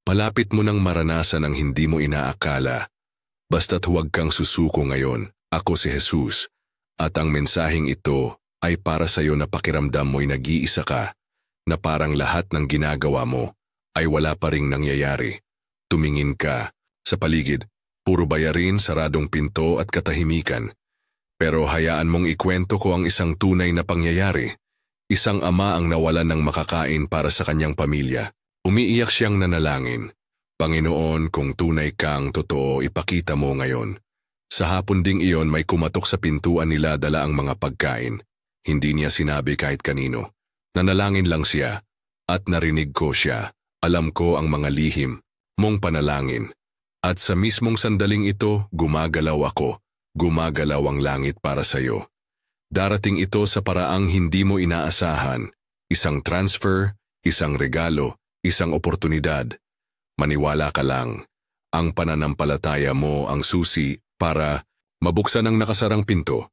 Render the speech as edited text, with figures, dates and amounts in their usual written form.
Malapit mo nang maranasan ang hindi mo inaakala. Basta't huwag kang susuko ngayon. Ako si Jesus. At ang mensaheng ito ay para sa iyo na pakiramdam mo'y nag-iisa ka, na parang lahat ng ginagawa mo ay wala pa ring nangyayari. Tumingin ka sa paligid, puro bayarin, saradong pinto at katahimikan. Pero hayaan mong ikwento ko ang isang tunay na pangyayari. Isang ama ang nawalan ng makakain para sa kanyang pamilya. Umiiyak siyang nanalangin. Panginoon, kung tunay kang totoo, ipakita mo ngayon. Sa hapon ding iyon may kumatok sa pintuan nila dala ang mga pagkain. Hindi niya sinabi kahit kanino. Nanalangin lang siya at narinig ko siya. Alam ko ang mga lihim mong panalangin. At sa mismong sandaling ito, gumagalaw ako. Gumagalaw ang langit para sa iyo. Darating ito sa paraang hindi mo inaasahan. Isang transfer, isang regalo, isang oportunidad. Maniwala ka lang. Ang pananampalataya mo ang susi para mabuksan ang nakasarang pinto.